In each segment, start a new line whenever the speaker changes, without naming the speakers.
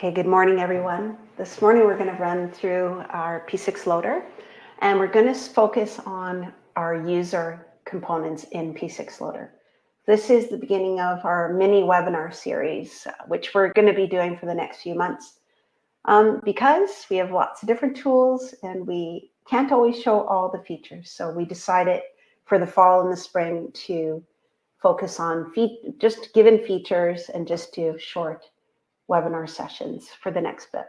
Okay, good morning, everyone. This morning we're going to run through our P6-Loader, and we're going to focus on our user components in P6-Loader. This is the beginning of our mini webinar series, which we're going to be doing for the next few months. Because we have lots of different tools and we can't always show all the features. So we decided for the fall and the spring to focus on just given features and just do short webinar sessions for the next bit.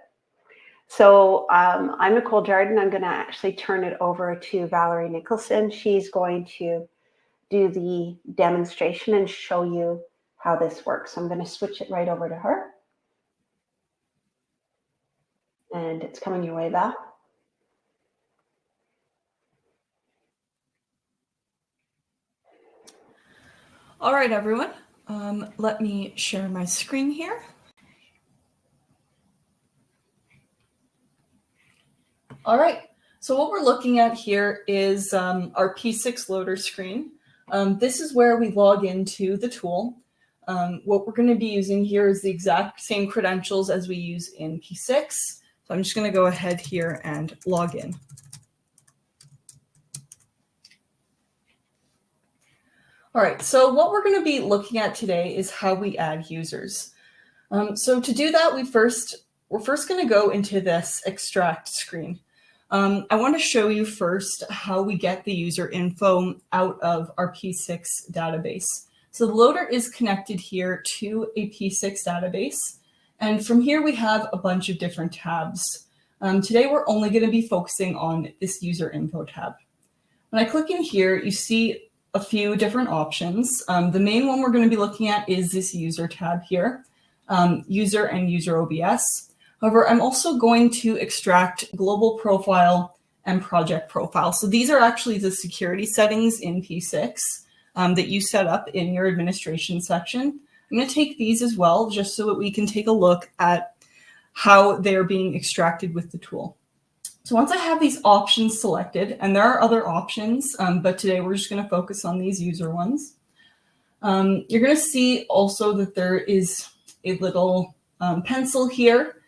So I'm Nicole Jardin. I'm going to actually turn it over to Valerie Nicholson. She's going to do the demonstration and show you how this works. I'm going to switch it right over to her. And it's coming your way, Val.
All right, everyone. Let me share my screen here. All right, so what we're looking at here is our P6-Loader screen. This is where we log into the tool. What we're going to be using here is the exact same credentials as we use in P6. So I'm just going to go ahead here and log in. All right, so what we're going to be looking at today is how we add users. So to do that, we're first going to go into this extract screen. I want to show you first how we get the user info out of our P6 database. So the loader is connected here to a P6 database. And from here, we have a bunch of different tabs. Today, we're only going to be focusing on this user info tab. When I click in here, you see a few different options. The main one we're going to be looking at is this user tab here, user and user OBS. However, I'm also going to extract global profile and project profile. So these are actually the security settings in P6 that you set up in your administration section. I'm going to take these as well, just so that we can take a look at how they're being extracted with the tool. So once I have these options selected, and there are other options, but today we're just going to focus on these user ones. You're going to see also that there is a little pencil here.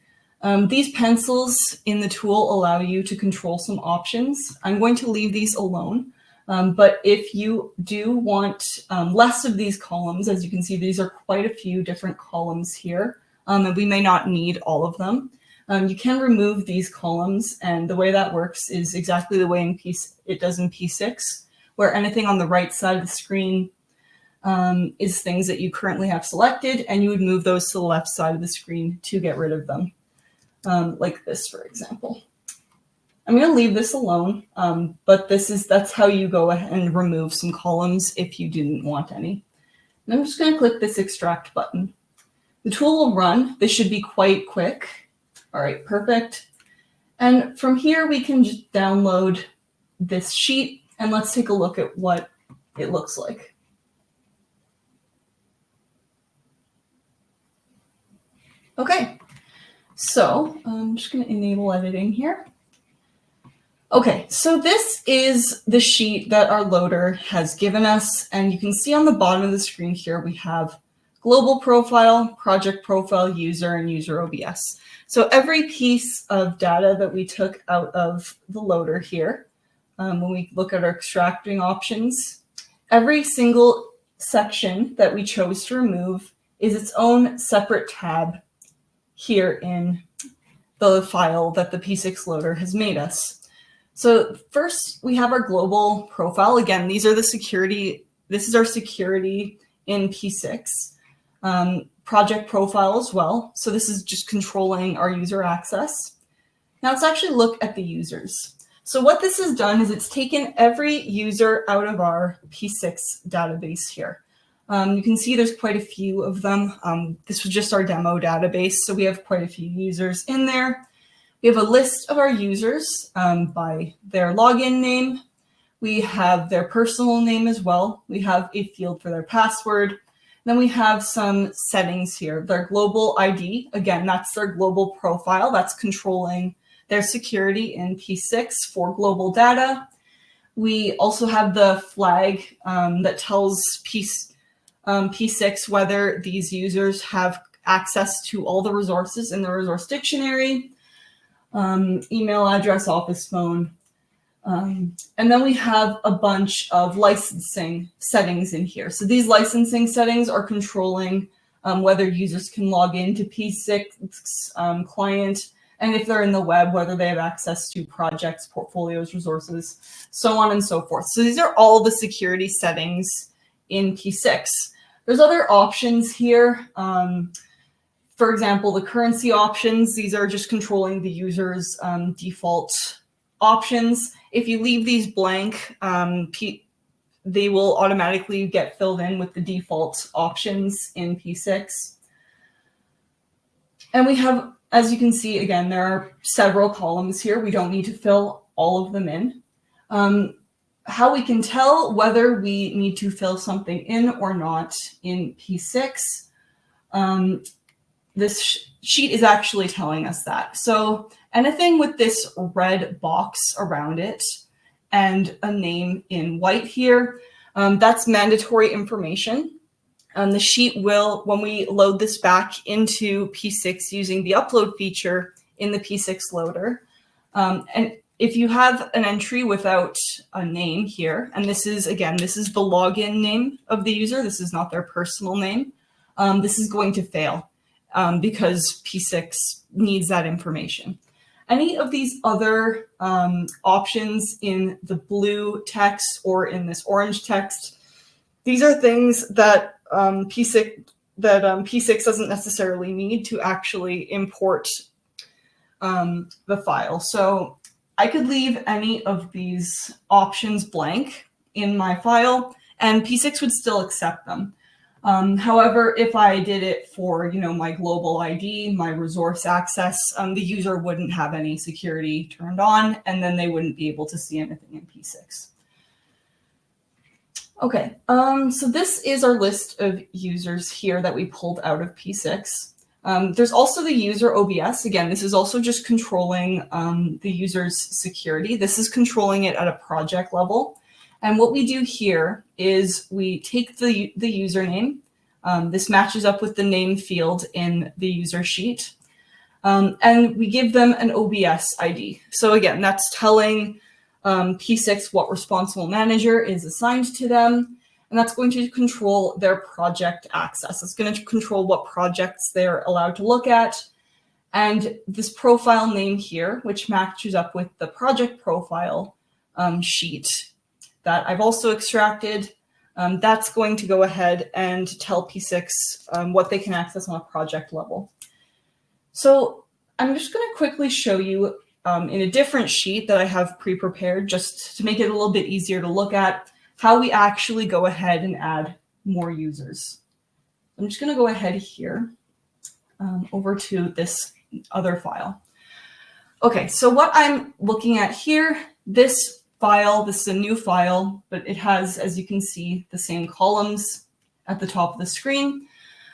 These pencils in the tool allow you to control some options. I'm going to leave these alone, but if you do want less of these columns, as you can see, these are quite a few different columns here, and we may not need all of them. You can remove these columns, and the way that works is exactly the way it does in P6, where anything on the right side of the screen is things that you currently have selected, and you would move those to the left side of the screen to get rid of them. Like this, for example. I'm going to leave this alone, but that's how you go ahead and remove some columns if you didn't want any. And I'm just going to click this extract button. The tool will run. This should be quite quick. All right, perfect. And from here, we can just download this sheet, and let's take a look at what it looks like. Okay. So I'm just going to enable editing here. Okay, so this is the sheet that our loader has given us. And you can see on the bottom of the screen here, we have global profile, project profile, user, and user OBS. So every piece of data that we took out of the loader here, when we look at our extracting options, every single section that we chose to remove is its own separate tab here in the file that the P6-Loader has made us. So first, we have our global profile. Again, these are the security. This is our security in P6. Project profile as well. So this is just controlling our user access. Now let's actually look at the users. So what this has done is it's taken every user out of our P6 database here. You can see there's quite a few of them. This was just our demo database, so we have quite a few users in there. We have a list of our users by their login name. We have their personal name as well. We have a field for their password. Then we have some settings here. Their global ID, again, that's their global profile. That's controlling their security in P6 for global data. We also have the flag that tells P6 whether these users have access to all the resources in the resource dictionary, email address, office phone. And then we have a bunch of licensing settings in here. So these licensing settings are controlling whether users can log into P6 client, and if they're in the web, whether they have access to projects, portfolios, resources, so on and so forth. So these are all the security settings in P6. There's other options here. For example, the currency options, these are just controlling the user's default options. If you leave these blank, they will automatically get filled in with the default options in P6. And we have, as you can see, again, there are several columns here. We don't need to fill all of them in. How we can tell whether we need to fill something in or not in P6, this sheet is actually telling us that. So anything with this red box around it and a name in white here, that's mandatory information. The sheet will, when we load this back into P6 using the upload feature in the P6-Loader, and if you have an entry without a name here, and this is, again, this is the login name of the user, this is not their personal name, this is going to fail because P6 needs that information. Any of these other options in the blue text or in this orange text, these are things that P6 doesn't necessarily need to actually import the file. So I could leave any of these options blank in my file, and P6 would still accept them. However, if I did it for, my global ID, my resource access, the user wouldn't have any security turned on, and then they wouldn't be able to see anything in P6. Okay, so this is our list of users here that we pulled out of P6. There's also the user OBS. Again, this is also just controlling the user's security. This is controlling it at a project level. And what we do here is we take the username. This matches up with the name field in the user sheet. And we give them an OBS ID. So again, that's telling P6 what responsible manager is assigned to them. And that's going to control their project access. It's going to control what projects they're allowed to look at. And this profile name here, which matches up with the project profile sheet that I've also extracted, that's going to go ahead and tell P6 what they can access on a project level. So I'm just going to quickly show you in a different sheet that I have pre-prepared, just to make it a little bit easier to look at, how we actually go ahead and add more users. I'm just going to go ahead here over to this other file. Okay, so what I'm looking at here, this file, this is a new file, but it has, as you can see, the same columns at the top of the screen.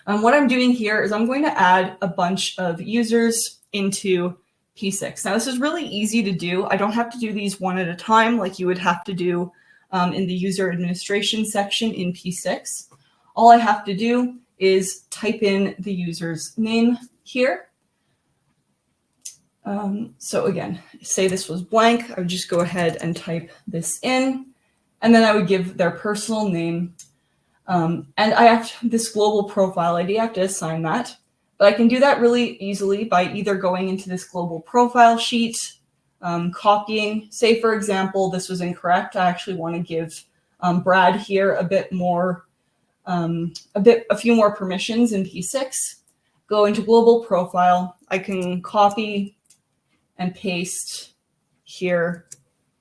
What I'm doing here is I'm going to add a bunch of users into P6. Now, this is really easy to do. I don't have to do these one at a time like you would have to do in the user administration section in P6. All I have to do is type in the user's name here. So again, say this was blank, I would just go ahead and type this in, and then I would give their personal name. And I have this global profile ID, I have to assign that. But I can do that really easily by either going into this global profile sheet, copying, say for example, this was incorrect. I actually want to give Brad here a bit more, a few more permissions in P6. Go into global profile. I can copy and paste here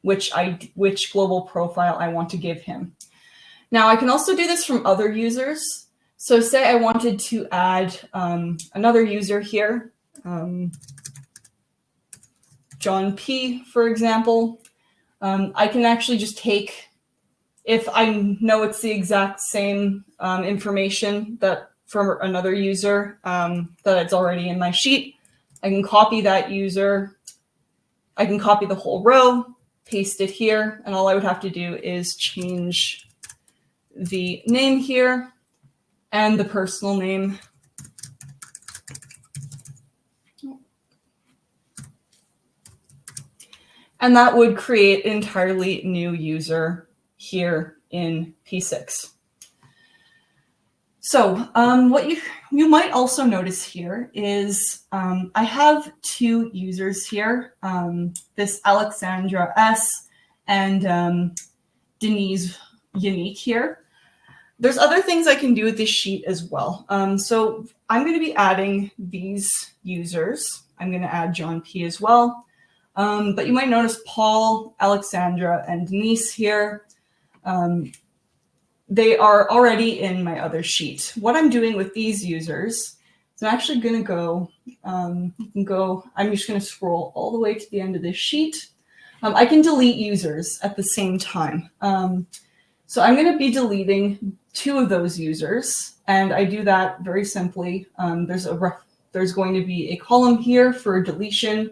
which global profile I want to give him. Now I can also do this from other users. So say I wanted to add another user here, John P, for example. I can actually just take, if I know it's the exact same information that from another user that it's already in my sheet, I can copy that user. I can copy the whole row, paste it here, and all I would have to do is change the name here and the personal name And that would create an entirely new user here in P6. So what you might also notice here is I have two users here, this Alexandra S and Denise Unique here. There's other things I can do with this sheet as well. So I'm going to be adding these users. I'm going to add John P as well. But you might notice Paul, Alexandra, and Denise here. They are already in my other sheet. What I'm doing with these users is I'm actually going to go, I'm just going to scroll all the way to the end of this sheet. I can delete users at the same time. So I'm going to be deleting two of those users, and I do that very simply. There's going to be a column here for deletion,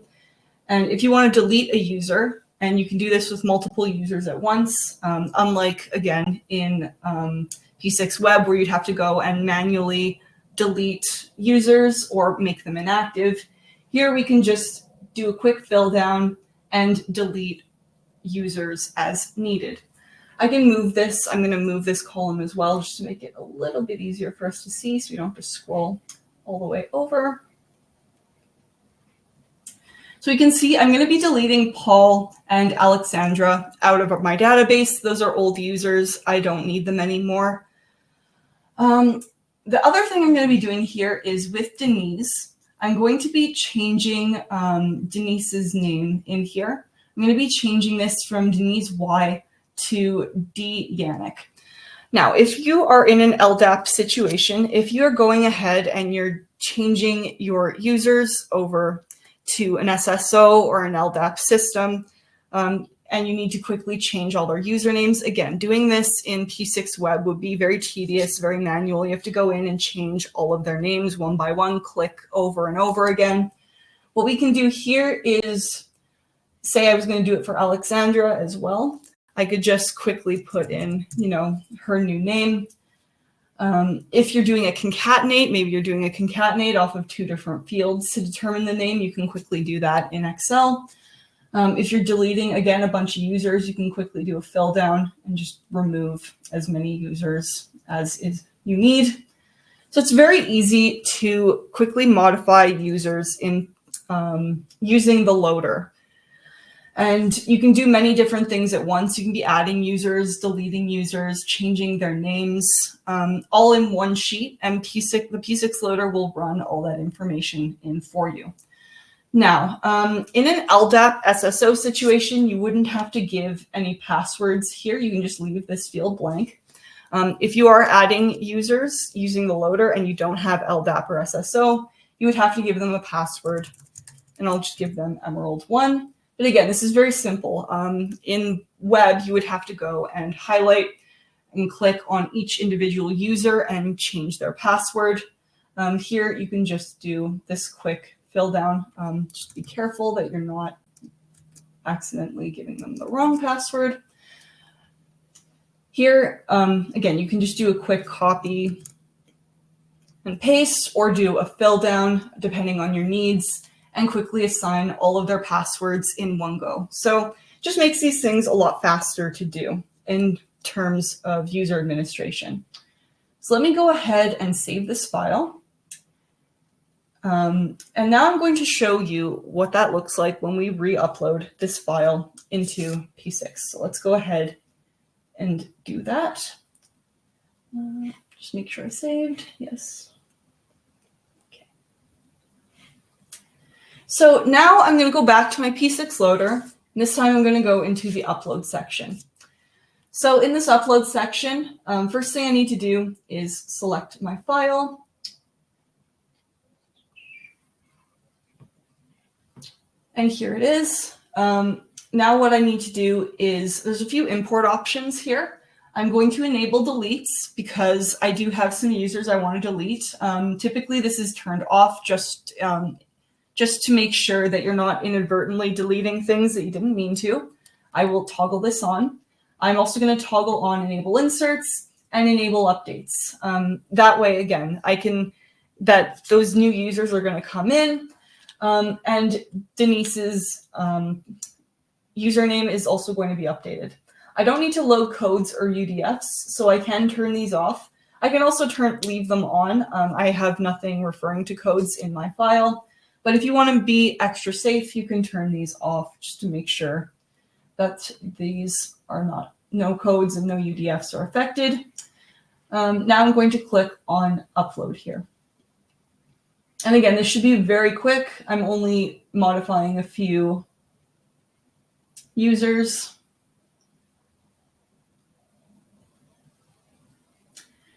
and if you want to delete a user, and you can do this with multiple users at once, unlike, again, in P6 Web, where you'd have to go and manually delete users or make them inactive. Here we can just do a quick fill down and delete users as needed. I can move this. I'm going to move this column as well, just to make it a little bit easier for us to see, so you don't have to scroll all the way over. So you can see I'm going to be deleting Paul and Alexandra out of my database. Those are old users. I don't need them anymore. The other thing I'm going to be doing here is with Denise, I'm going to be changing Denise's name in here. I'm going to be changing this from Denise Y to D Yannick. Now, if you are in an LDAP situation, if you're going ahead and you're changing your users over to an SSO or an LDAP system, and you need to quickly change all their usernames. Again, doing this in P6 Web would be very tedious, very manual. You have to go in and change all of their names one by one, click over and over again. What we can do here is, say I was going to do it for Alexandra as well. I could just quickly put in, her new name. If you're doing a concatenate, maybe you're doing a concatenate off of two different fields to determine the name, you can quickly do that in Excel. If you're deleting, again, a bunch of users, you can quickly do a fill down and just remove as many users as you need. So it's very easy to quickly modify users in using the loader. And you can do many different things at once. You can be adding users, deleting users, changing their names, all in one sheet. And the P6-Loader will run all that information in for you. Now, in an LDAP SSO situation, you wouldn't have to give any passwords here. You can just leave this field blank. If you are adding users using the loader and you don't have LDAP or SSO, you would have to give them a password. And I'll just give them Emerald1. But again, this is very simple. In web, you would have to go and highlight and click on each individual user and change their password. Here, you can just do this quick fill down. Just be careful that you're not accidentally giving them the wrong password. Here, again, you can just do a quick copy and paste or do a fill down depending on your needs, and quickly assign all of their passwords in one go. So just makes these things a lot faster to do in terms of user administration. So let me go ahead and save this file. And now I'm going to show you what that looks like when we re-upload this file into P6. So let's go ahead and do that. Just make sure I saved. Yes. So now I'm going to go back to my P6-Loader. This time I'm going to go into the upload section. So in this upload section, first thing I need to do is select my file. And here it is. Now what I need to do is, there's a few import options here. I'm going to enable deletes because I do have some users I want to delete. Typically this is turned off just to make sure that you're not inadvertently deleting things that you didn't mean to. I will toggle this on. I'm also going to toggle on enable inserts and enable updates. That way, again, that those new users are going to come in and Denise's username is also going to be updated. I don't need to load codes or UDFs, so I can turn these off. I can also leave them on. I have nothing referring to codes in my file, but if you want to be extra safe, you can turn these off just to make sure that these are no codes and no UDFs are affected. Now I'm going to click on upload here. And again, this should be very quick. I'm only modifying a few users.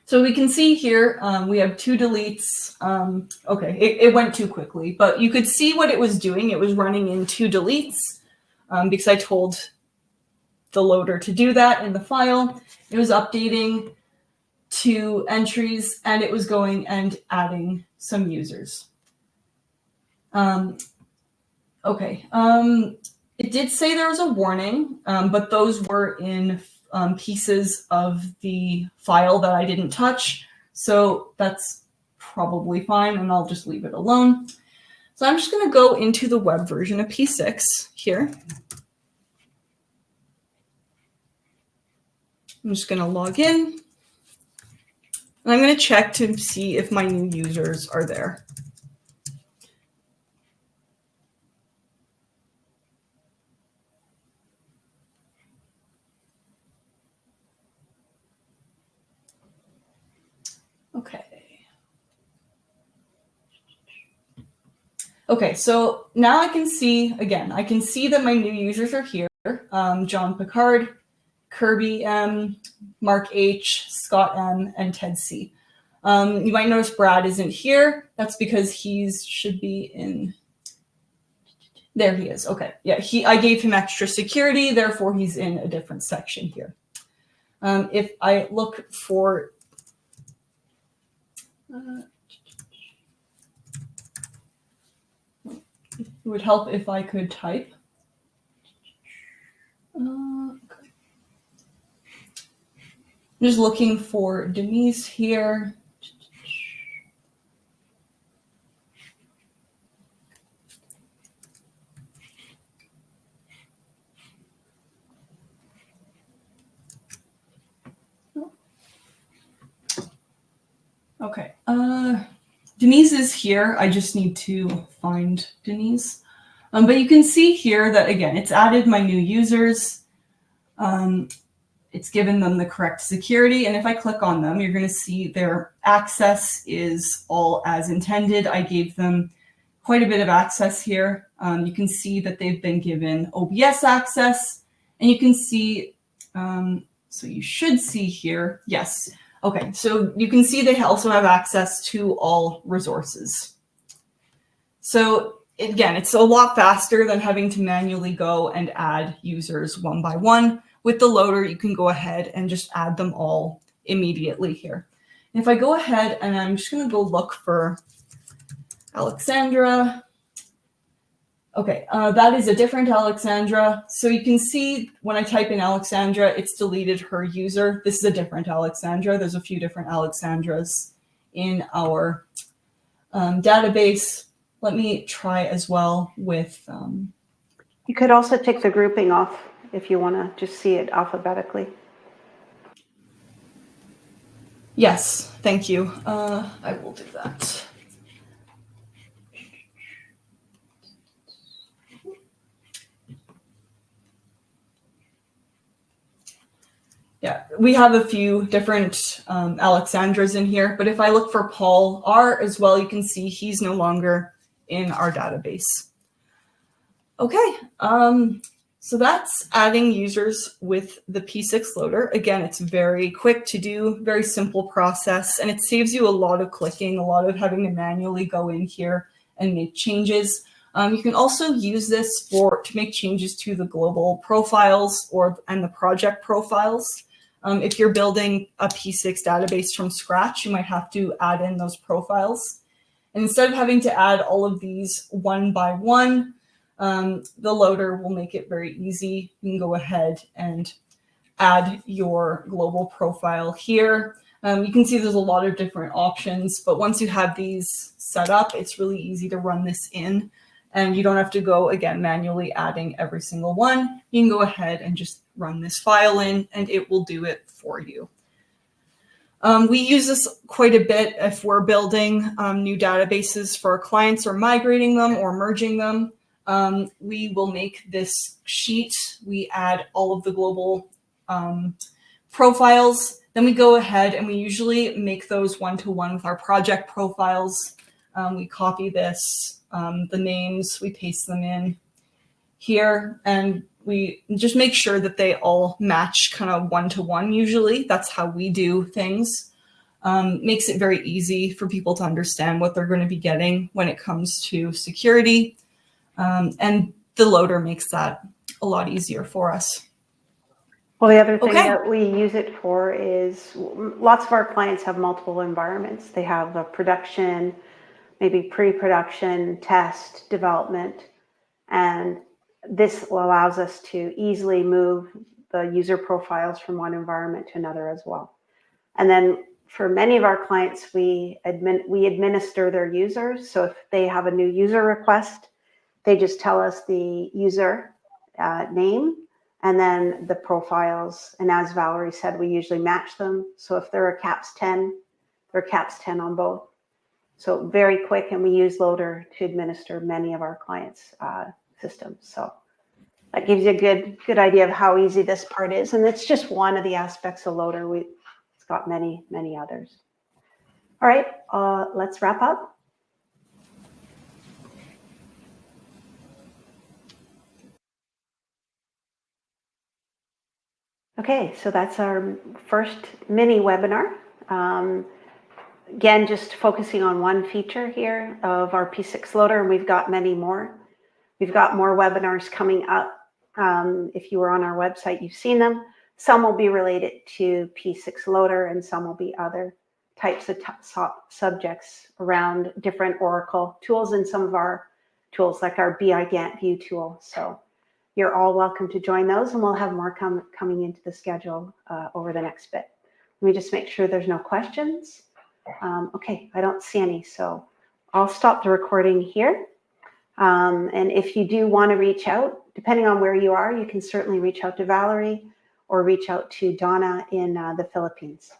So we can see here, we have 2 deletes. Okay, it went too quickly, but you could see what it was doing. It was running in 2 deletes because I told the loader to do that in the file. It was updating 2 entries, and it was going and adding some users. Okay, it did say there was a warning, but those were in pieces of the file that I didn't touch. So that's probably fine, and I'll just leave it alone. So I'm just going to go into the web version of P6 here. I'm just going to log in. And I'm going to check to see if my new users are there. Okay. Okay, so now I can see, again, I can see that my new users are here. John Picard, Kirby M, Mark H, Scott M, and Ted C. You might notice Brad isn't here. That's because he should be in, there he is. Okay, yeah, I gave him extra security, therefore he's in a different section here. If I look for, it would help if I could type. Okay. I'm just looking for Denise here. Okay, Denise is here. I just need to find Denise. But you can see here that, again, it's added my new users. It's given them the correct security. And if I click on them, you're going to see their access is all as intended. I gave them quite a bit of access here. You can see that they've been given OBS access. And you can see, so you should see here, yes. Okay, so you can see they also have access to all resources. So again, it's a lot faster than having to manually go and add users one by one. With the loader, you can go ahead and just add them all immediately here. And if I go ahead and I'm just going to go look for Alexandra. Okay, that is a different Alexandra. So you can see when I type in Alexandra, it's deleted her user. This is a different Alexandra. There's a few different Alexandras in our database. Let me try as well with...
You could also take the grouping off if you want to just see it alphabetically.
Yes, thank you. I will do that. Yeah, we have a few different Alexandras in here, but if I look for Paul R as well, you can see he's no longer in our database. Okay, so that's adding users with the P6-Loader. Again, it's very quick to do, very simple process, and it saves you a lot of clicking, a lot of having to manually go in here and make changes. You can also use this to make changes to the global profiles and the project profiles. If you're building a P6 database from scratch, you might have to add in those profiles. And instead of having to add all of these one by one, the loader will make it very easy. You can go ahead and add your global profile here. You can see there's a lot of different options, but once you have these set up, it's really easy to run this in and you don't have to go again manually adding every single one. You can go ahead and just run this file in and it will do it for you. We use this quite a bit if we're building new databases for our clients or migrating them or merging them. We will make this sheet. We add all of the global profiles. Then we go ahead and we usually make those one-to-one with our project profiles. We copy this, the names, we paste them in here, and we just make sure that they all match kind of one-to-one usually. That's how we do things. Makes it very easy for people to understand what they're going to be getting when it comes to security. And the loader makes that a lot easier for us.
Well, the other thing that we use it for is lots of our clients have multiple environments. They have a production, maybe pre-production, test, development, and this allows us to easily move the user profiles from one environment to another as well. And then for many of our clients, we administer their users. So if they have a new user request, they just tell us the user name and then the profiles. And as Valerie said, we usually match them. So if they're a CAPS 10, they're CAPS 10 on both. So very quick, and we use Loader to administer many of our clients' systems. So that gives you a good idea of how easy this part is. And it's just one of the aspects of Loader. It's got many, many others. All right, let's wrap up. Okay, so that's our first mini webinar. Again, just focusing on one feature here of our P6-Loader, and we've got many more. We've got more webinars coming up. If you were on our website, you've seen them. Some will be related to P6-Loader, and some will be other types of subjects around different Oracle tools and some of our tools like our BI Gantt View tool. So you're all welcome to join those, and we'll have more coming into the schedule over the next bit. Let me just make sure there's no questions. Okay, I don't see any, so I'll stop the recording here. And if you do want to reach out, depending on where you are, you can certainly reach out to Valerie or reach out to Donna in the Philippines.